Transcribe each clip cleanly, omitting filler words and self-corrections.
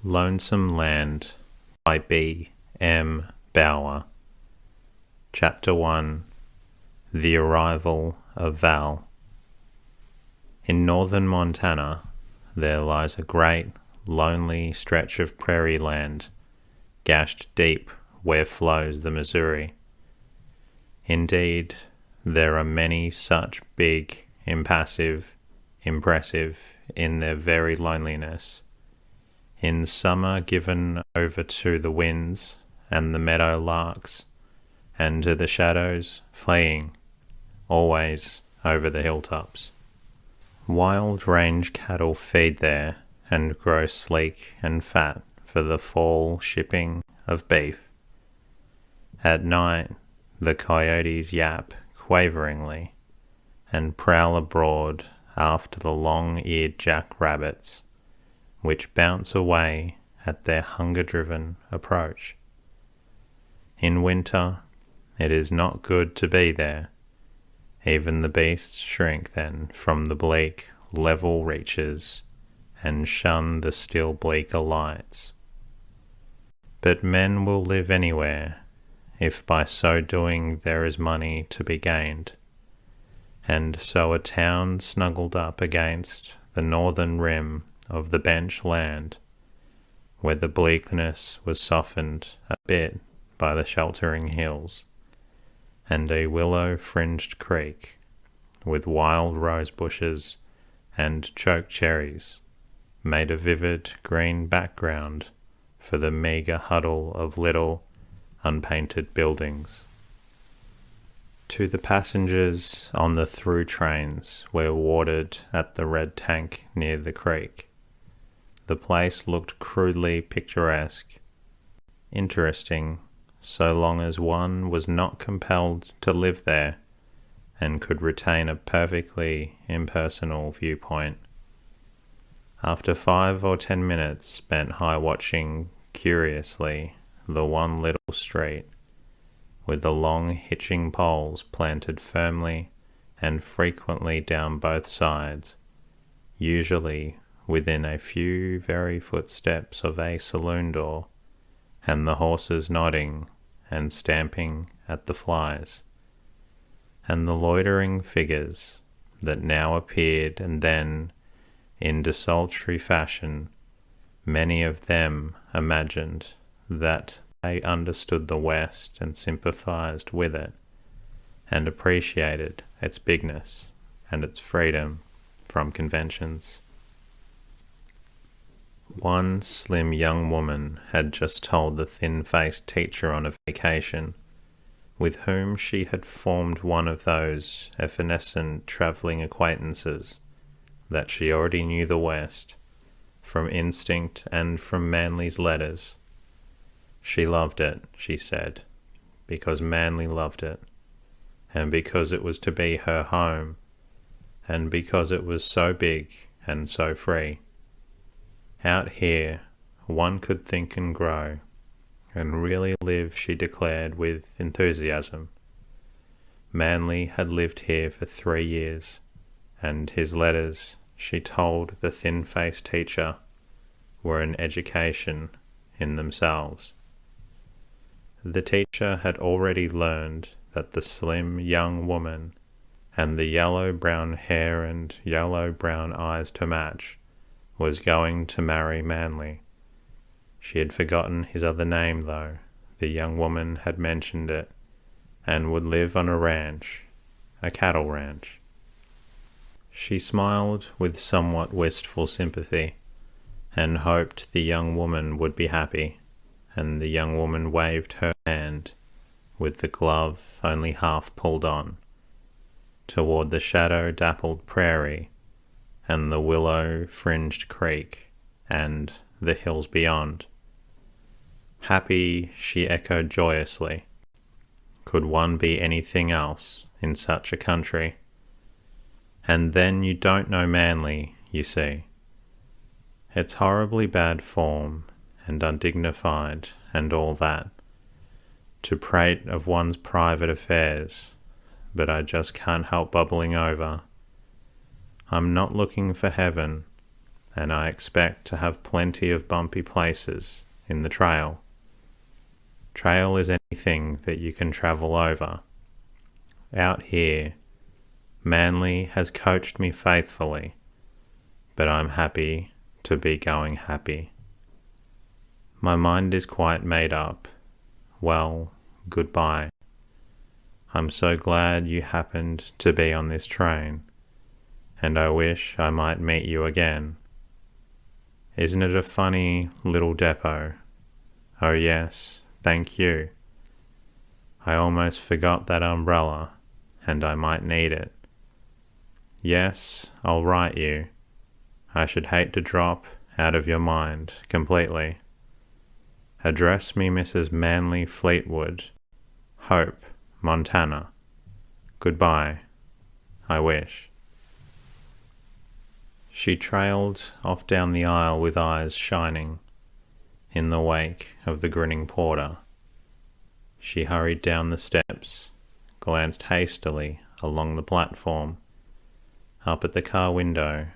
Lonesome Land by B. M. Bower. Chapter 1. The Arrival of Val. In northern Montana, there lies a great, lonely stretch of prairie land, gashed deep where flows the Missouri. Indeed, there are many such big, impassive, impressive in their very loneliness. In summer given over to the winds and the meadow larks, and to the shadows fleeing, always over the hilltops. Wild range cattle feed there and grow sleek and fat for the fall shipping of beef. At night the coyotes yap quaveringly and prowl abroad after the long-eared jackrabbits, which bounce away at their hunger-driven approach. In winter it is not good to be there. Even the beasts shrink then from the bleak, level reaches and shun the still bleaker lights. But men will live anywhere, if by so doing there is money to be gained. And so a town snuggled up against the northern rim of the bench land, where the bleakness was softened a bit by the sheltering hills, and a willow-fringed creek, with wild rose bushes and choke cherries, made a vivid green background for the meagre huddle of little, unpainted buildings. To the passengers on the through trains were watered at the red tank near the creek. The place looked crudely picturesque, interesting so long as one was not compelled to live there and could retain a perfectly impersonal viewpoint. After 5 or 10 minutes spent high-watching curiously the one little street, with the long hitching poles planted firmly and frequently down both sides, usually within a few very footsteps of a saloon door, and the horses nodding and stamping at the flies, and the loitering figures that now appeared and then, in desultory fashion, many of them imagined that they understood the West and sympathized with it, and appreciated its bigness and its freedom from conventions. One slim young woman had just told the thin-faced teacher on a vacation, with whom she had formed one of those evanescent travelling acquaintances, that she already knew the West, from instinct and from Manly's letters. She loved it, she said, because Manly loved it, and because it was to be her home, and because it was so big and so free. Out here, one could think and grow, and really live, she declared with enthusiasm. Manly had lived here for 3 years, and his letters, she told the thin-faced teacher, were an education in themselves. The teacher had already learned that the slim young woman, and the yellow-brown hair and yellow-brown eyes to match, was going to marry Manly. She had forgotten his other name, though. The young woman had mentioned it, and would live on a ranch, a cattle ranch. She smiled with somewhat wistful sympathy, and hoped the young woman would be happy, and the young woman waved her hand, with the glove only half pulled on, toward the shadow-dappled prairie, and the willow-fringed creek, and the hills beyond. Happy, she echoed joyously. Could one be anything else in such a country? And then you don't know Manly, you see. It's horribly bad form, and undignified, and all that, to prate of one's private affairs, but I just can't help bubbling over. I'm not looking for heaven, and I expect to have plenty of bumpy places in the trail. Trail is anything that you can travel over. Out here, Manly has coached me faithfully, but I'm happy to be going happy. My mind is quite made up. Well, goodbye. I'm so glad you happened to be on this train, and I wish I might meet you again. Isn't it a funny little depot? Oh yes, thank you. I almost forgot that umbrella, and I might need it. Yes, I'll write you. I should hate to drop out of your mind completely. Address me Mrs. Manly Fleetwood, Hope, Montana. Goodbye. I wish. She trailed off down the aisle with eyes shining in the wake of the grinning porter. She hurried down the steps, glanced hastily along the platform, up at the car window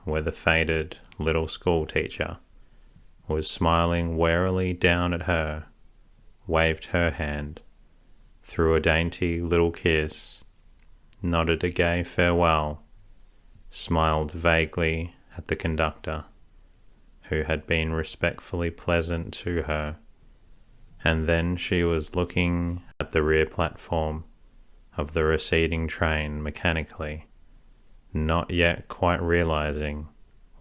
where the faded little school teacher was smiling warily down at her, waved her hand, threw a dainty little kiss, nodded a gay farewell, smiled vaguely at the conductor, who had been respectfully pleasant to her, and then she was looking at the rear platform of the receding train mechanically, not yet quite realizing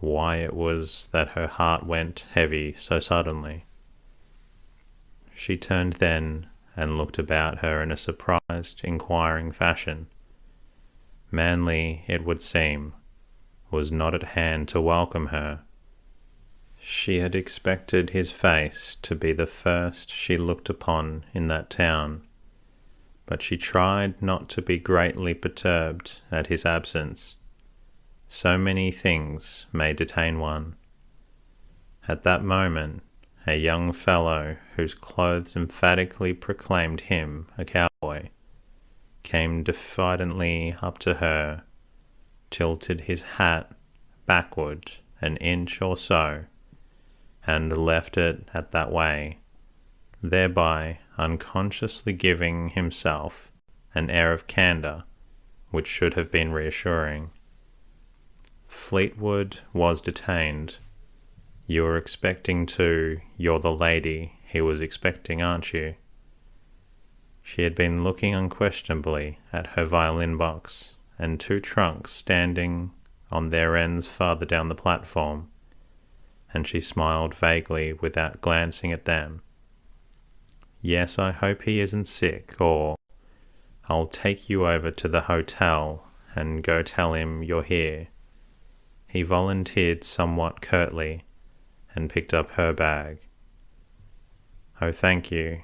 why it was that her heart went heavy so suddenly. She turned then and looked about her in a surprised, inquiring fashion. Manly, it would seem, was not at hand to welcome her. She had expected his face to be the first she looked upon in that town, but she tried not to be greatly perturbed at his absence. So many things may detain one. At that moment, a young fellow whose clothes emphatically proclaimed him a cowboy came diffidently up to her, tilted his hat backward an inch or so, and left it at that way, thereby unconsciously giving himself an air of candour which should have been reassuring. Fleetwood was detained. You were expecting you're the lady he was expecting, aren't you? She had been looking unquestionably at her violin box and two trunks standing on their ends farther down the platform, and she smiled vaguely without glancing at them. Yes, I hope he isn't sick, or I'll take you over to the hotel and go tell him you're here. He volunteered somewhat curtly and picked up her bag. Oh, thank you.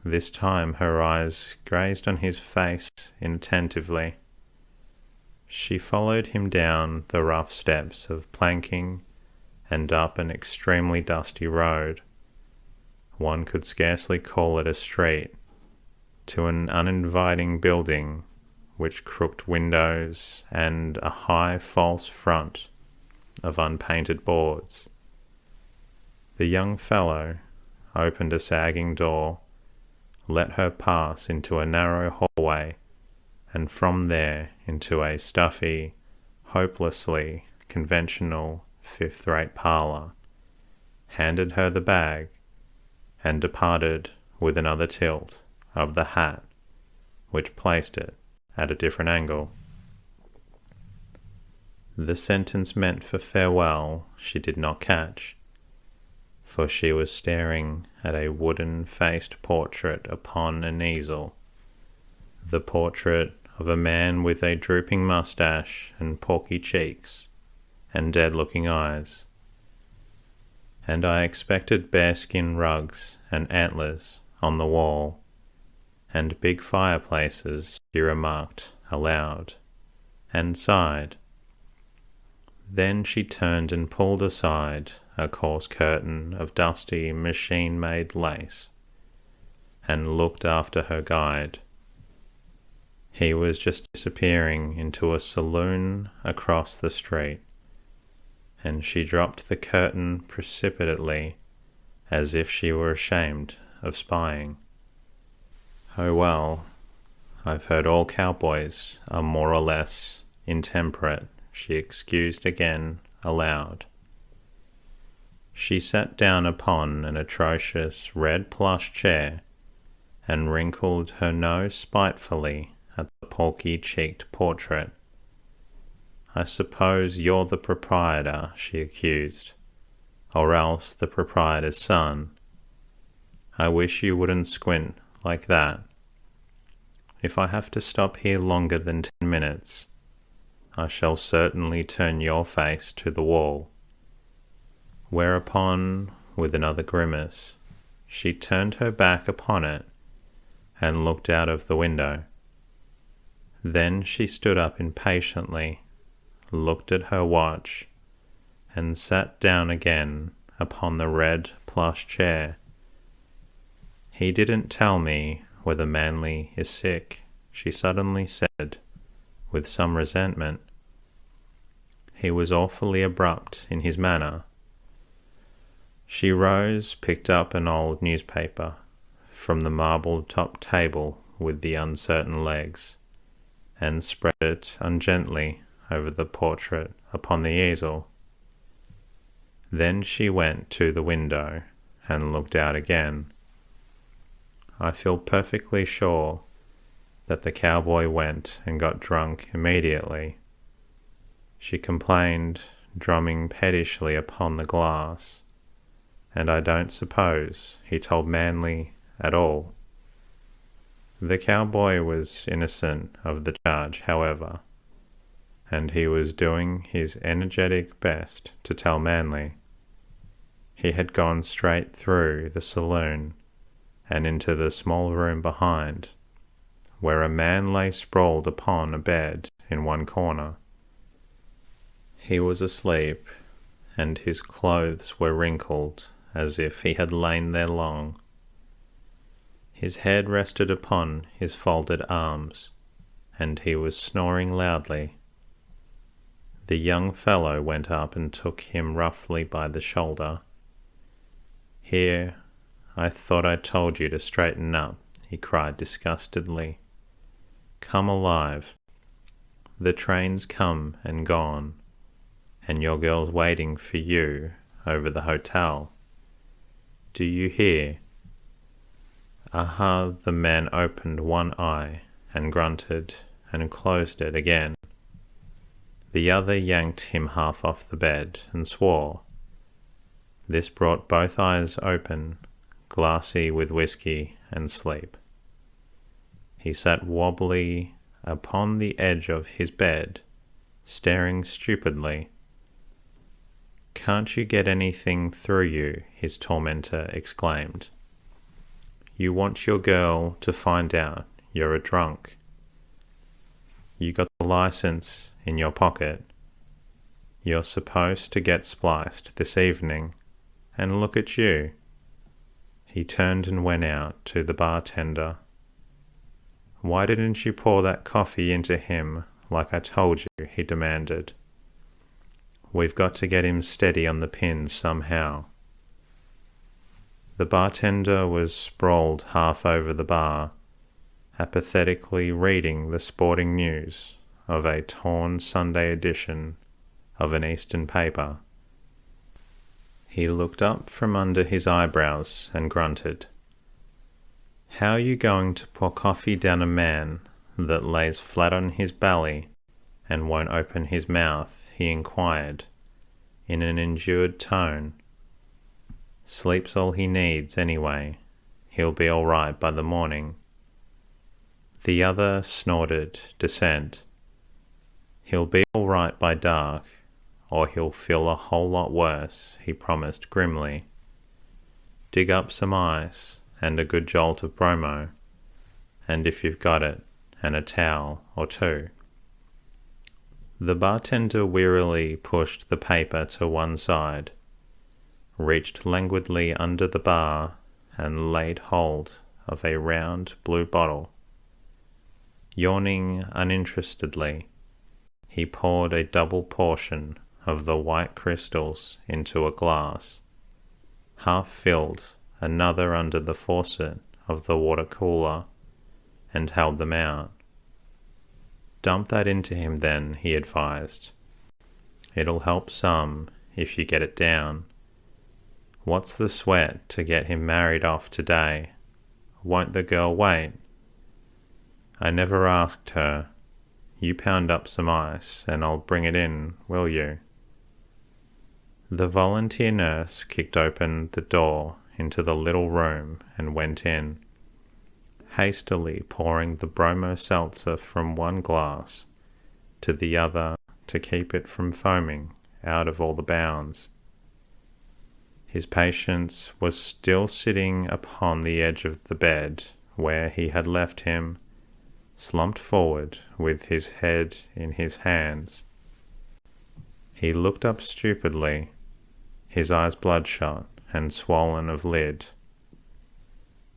This time her eyes grazed on his face inattentively. She followed him down the rough steps of planking and up an extremely dusty road. One could scarcely call it a street, to an uninviting building which crooked windows and a high false front of unpainted boards. The young fellow opened a sagging door, let her pass into a narrow hallway, and from there into a stuffy, hopelessly conventional fifth-rate parlour, handed her the bag, and departed with another tilt of the hat, which placed it at a different angle. The sentence meant for farewell she did not catch, for she was staring at a wooden-faced portrait upon an easel, the portrait of a man with a drooping moustache and porky cheeks and dead-looking eyes. And I expected bearskin rugs and antlers on the wall, and big fireplaces, she remarked aloud, and sighed. Then she turned and pulled aside a coarse curtain of dusty machine-made lace, and looked after her guide. He was just disappearing into a saloon across the street, and she dropped the curtain precipitately, as if she were ashamed of spying. "Oh well, I've heard all cowboys are more or less intemperate," she excused again aloud. She sat down upon an atrocious red plush chair and wrinkled her nose spitefully at the porky-cheeked portrait. "I suppose you're the proprietor," she accused, "or else the proprietor's son. I wish you wouldn't squint like that. If I have to stop here longer than 10 minutes, I shall certainly turn your face to the wall." Whereupon, with another grimace, she turned her back upon it and looked out of the window. Then she stood up impatiently, looked at her watch, and sat down again upon the red plush chair. "He didn't tell me whether Manly is sick," she suddenly said, with some resentment. "He was awfully abrupt in his manner." She rose, picked up an old newspaper from the marble-topped table with the uncertain legs, and spread it ungently over the portrait upon the easel. Then she went to the window and looked out again. "I feel perfectly sure that the cowboy went and got drunk immediately," she complained, drumming pettishly upon the glass. "And I don't suppose he told Manly at all." The cowboy was innocent of the charge, however, and he was doing his energetic best to tell Manly. He had gone straight through the saloon and into the small room behind, where a man lay sprawled upon a bed in one corner. He was asleep, and his clothes were wrinkled as if he had lain there long. His head rested upon his folded arms, and he was snoring loudly. The young fellow went up and took him roughly by the shoulder. "Here, I thought I told you to straighten up," he cried disgustedly. "Come alive. The train's come and gone, and your girl's waiting for you over the hotel. Do you hear?" Aha! The man opened one eye and grunted and closed it again. The other yanked him half off the bed and swore. This brought both eyes open, glassy with whiskey and sleep. He sat wobbly upon the edge of his bed, staring stupidly. "Can't you get anything through you?" his tormentor exclaimed. "You want your girl to find out you're a drunk. You got the license in your pocket. You're supposed to get spliced this evening, and look at you." He turned and went out to the bartender. "Why didn't you pour that coffee into him like I told you?" he demanded. "We've got to get him steady on the pins somehow." The bartender was sprawled half over the bar, apathetically reading the sporting news of a torn Sunday edition of an Eastern paper. He looked up from under his eyebrows and grunted. "How are you going to pour coffee down a man that lays flat on his belly and won't open his mouth?" he inquired, in an injured tone. "Sleep's all he needs anyway. He'll be all right by the morning." The other snorted dissent. "He'll be all right by dark, or he'll feel a whole lot worse," he promised grimly. "Dig up some ice and a good jolt of bromo, and if you've got it, and a towel or two." The bartender wearily pushed the paper to one side, reached languidly under the bar, and laid hold of a round blue bottle. Yawning uninterestedly, he poured a double portion of the white crystals into a glass, half filled another under the faucet of the water cooler, and held them out. "Dump that into him then," he advised. "It'll help some if you get it down. What's the sweat to get him married off today? Won't the girl wait?" "I never asked her. You pound up some ice and I'll bring it in, will you?" The volunteer nurse kicked open the door into the little room and went in, hastily pouring the bromo seltzer from one glass to the other to keep it from foaming out of all the bounds. His patient was still sitting upon the edge of the bed where he had left him, slumped forward with his head in his hands. He looked up stupidly, his eyes bloodshot and swollen of lid.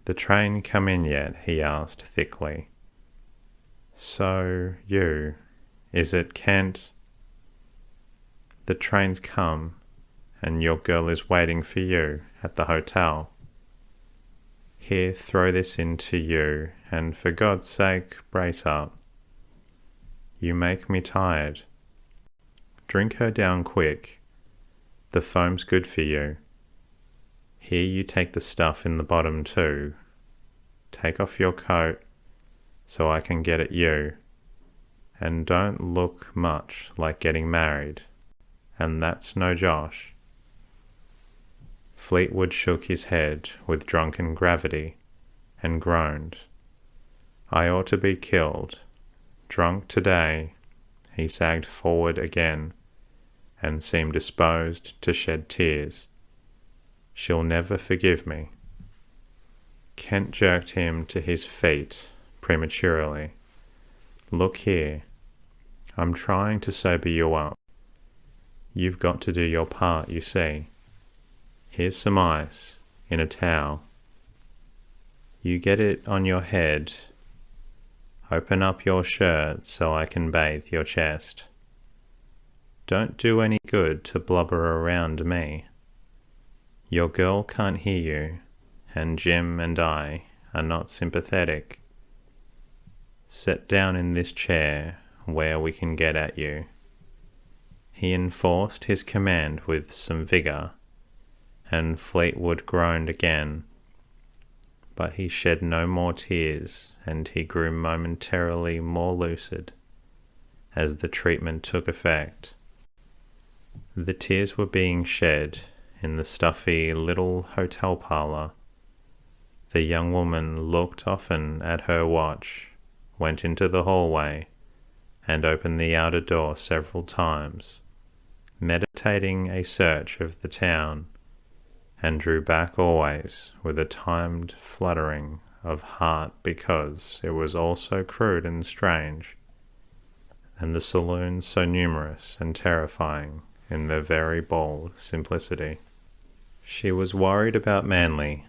"The train come in yet?" he asked thickly. "So is it Kent?" "The train's come, and your girl is waiting for you at the hotel. Here, throw this into you, and for God's sake, brace up. You make me tired. Drink her down quick. The foam's good for you. Here, you take the stuff in the bottom too. Take off your coat so I can get at you, and don't look much like getting married, and that's no josh." Fleetwood shook his head with drunken gravity and groaned. "I ought to be killed. Drunk today." He sagged forward again and seemed disposed to shed tears. "She'll never forgive me." Kent jerked him to his feet prematurely. "Look here. I'm trying to sober you up. You've got to do your part, you see. Here's some ice in a towel. You get it on your head. Open up your shirt so I can bathe your chest. Don't do any good to blubber around me. Your girl can't hear you, and Jim and I are not sympathetic. Sit down in this chair where we can get at you." He enforced his command with some vigour, and Fleetwood groaned again. But he shed no more tears, and he grew momentarily more lucid as the treatment took effect. The tears were being shed in the stuffy little hotel parlour. The young woman looked often at her watch, went into the hallway, and opened the outer door several times, meditating a search of the town, and drew back always with a timed fluttering of heart because it was all so crude and strange, and the saloons so numerous and terrifying in their very bold simplicity. She was worried about Manly,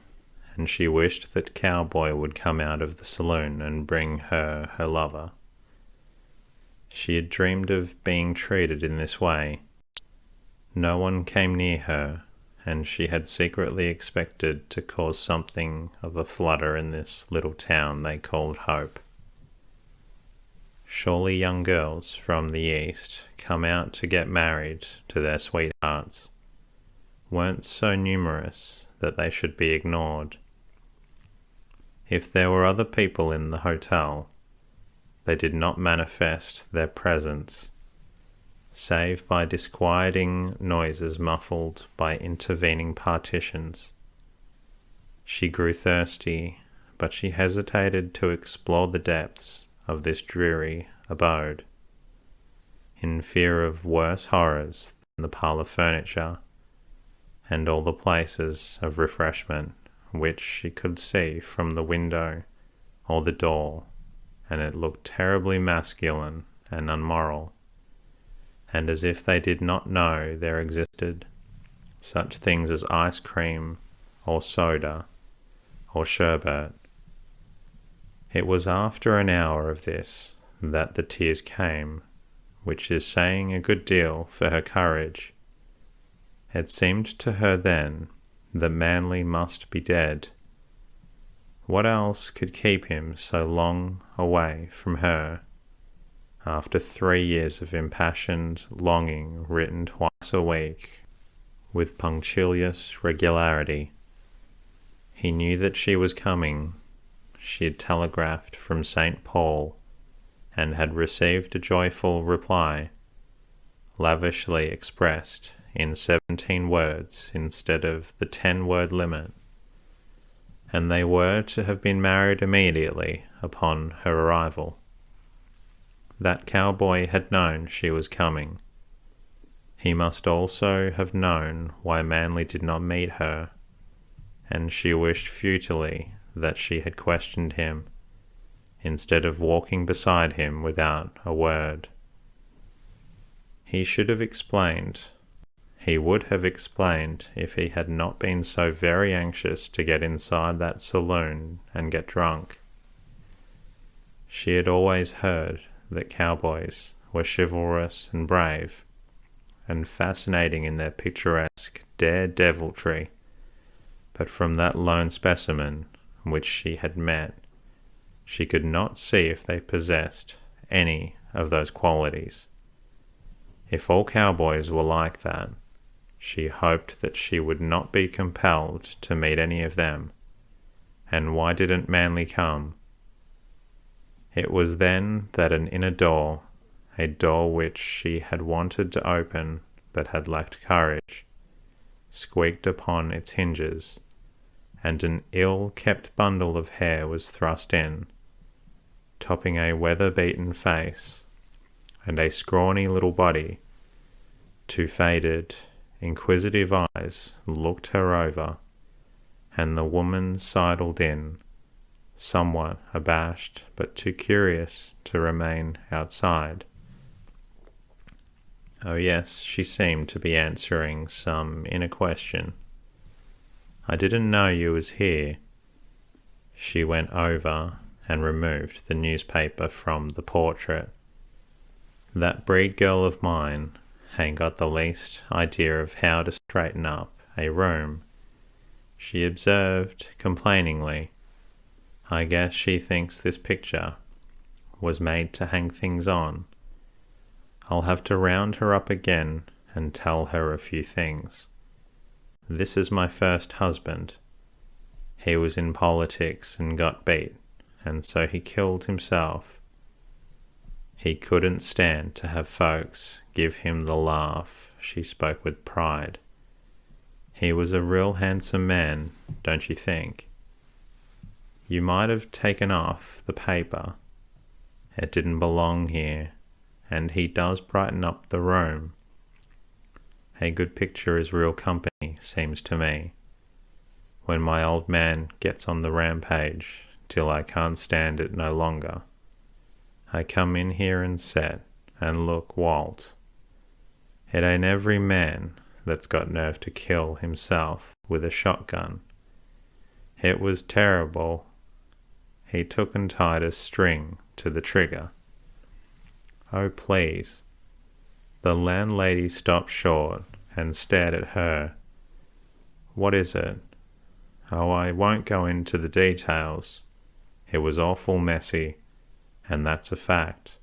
and she wished that Cowboy would come out of the saloon and bring her lover. She had dreamed of being treated in this way. No one came near her, and she had secretly expected to cause something of a flutter in this little town they called Hope. Surely young girls from the East come out to get married to their sweethearts weren't so numerous that they should be ignored. If there were other people in the hotel, they did not manifest their presence, save by disquieting noises muffled by intervening partitions. She grew thirsty, but she hesitated to explore the depths of this dreary abode, in fear of worse horrors than the parlour furniture and all the places of refreshment which she could see from the window or the door, and it looked terribly masculine and unmoral, and as if they did not know there existed such things as ice cream or soda or sherbet. It was after an hour of this that the tears came, which is saying a good deal for her courage. It seemed to her then that Manly must be dead. What else could keep him so long away from her? After 3 years of impassioned longing written twice a week with punctilious regularity, he knew that she was coming. She had telegraphed from St. Paul and had received a joyful reply, lavishly expressed in 17 words instead of the 10-word limit, and they were to have been married immediately upon her arrival. That cowboy had known she was coming. He must also have known why Manly did not meet her, and she wished futilely that she had questioned him, instead of walking beside him without a word. He should have explained. He would have explained if he had not been so very anxious to get inside that saloon and get drunk. She had always heard that cowboys were chivalrous and brave, and fascinating in their picturesque daredeviltry, but from that lone specimen which she had met, she could not see if they possessed any of those qualities. If all cowboys were like that, she hoped that she would not be compelled to meet any of them. And why didn't Manly come? It was then that an inner door, a door which she had wanted to open but had lacked courage, squeaked upon its hinges, and an ill-kept bundle of hair was thrust in, topping a weather-beaten face, and a scrawny little body. Two faded, inquisitive eyes looked her over, and the woman sidled in, somewhat abashed but too curious to remain outside. Oh yes, she seemed to be answering some inner question. "I didn't know you was here." She went over and removed the newspaper from the portrait. "That breed girl of mine ain't got the least idea of how to straighten up a room," she observed complainingly. "I guess she thinks this picture was made to hang things on. I'll have to round her up again and tell her a few things. This is my first husband. He was in politics and got beat, and so he killed himself. He couldn't stand to have folks give him the laugh." She spoke with pride. "He was a real handsome man, don't you think? You might have taken off the paper. It didn't belong here, and he does brighten up the room. A good picture is real company, seems to me. When my old man gets on the rampage, till I can't stand it no longer, I come in here and set and look Walt. It ain't every man that's got nerve to kill himself with a shotgun. It was terrible. He took and tied a string to the trigger." "Oh, please." The landlady stopped short and stared at her. "What is it?" "Oh, I won't go into the details. It was awful messy, and that's a fact.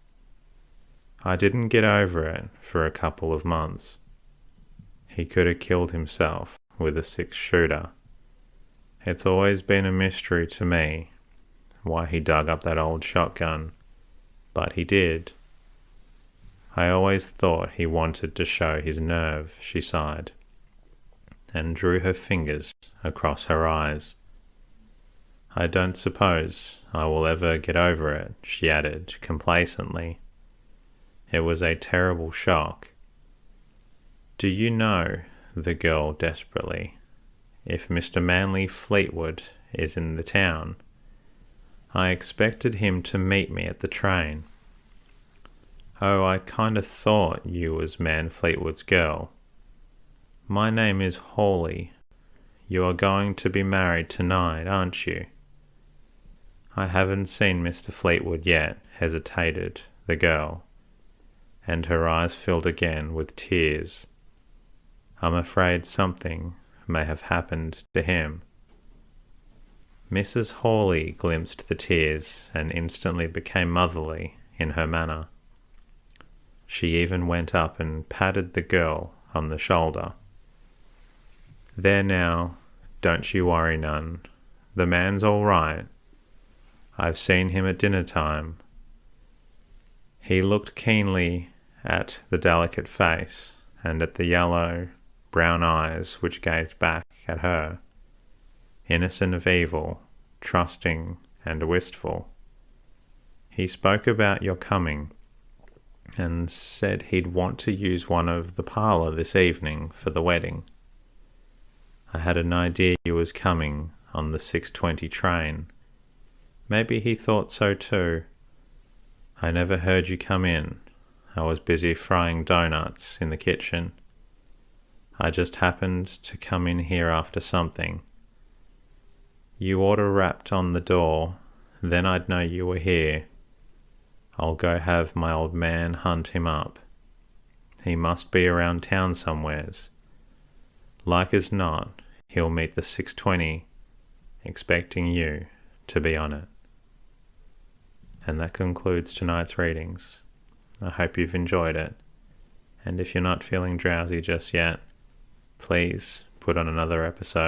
I didn't get over it for a couple of months. He could have killed himself with a 6-shooter. It's always been a mystery to me why he dug up that old shotgun, but he did. I always thought he wanted to show his nerve," she sighed, and drew her fingers across her eyes. "I don't suppose I will ever get over it," she added complacently. "It was a terrible shock. Do you know," the girl desperately, "if Mr. Manly Fleetwood is in the town? I expected him to meet me at the train." "Oh, I kind of thought you was Man Fleetwood's girl. My name is Hawley. You are going to be married tonight, aren't you?" "I haven't seen Mr. Fleetwood yet," hesitated the girl, and her eyes filled again with tears. I'm afraid something may have happened to him. Mrs. Hawley glimpsed the tears and instantly became motherly in her manner. She even went up and patted the girl on the shoulder. There now, don't you worry none. The man's all right. I've seen him at dinner time. He looked keenly at the delicate face and at the yellow, brown eyes which gazed back at her, innocent of evil, trusting and wistful. He spoke about your coming and said he'd want to use one of the parlour this evening for the wedding. I had an idea you was coming on the 6:20 train. Maybe he thought so too. I never heard you come in. I was busy frying doughnuts in the kitchen. I just happened to come in here after something. You oughter rapped on the door, then I'd know you were here. I'll go have my old man hunt him up. He must be around town somewheres. Like as not, he'll meet the 6:20, expecting you to be on it. And that concludes tonight's readings. I hope you've enjoyed it. And if you're not feeling drowsy just yet, please put on another episode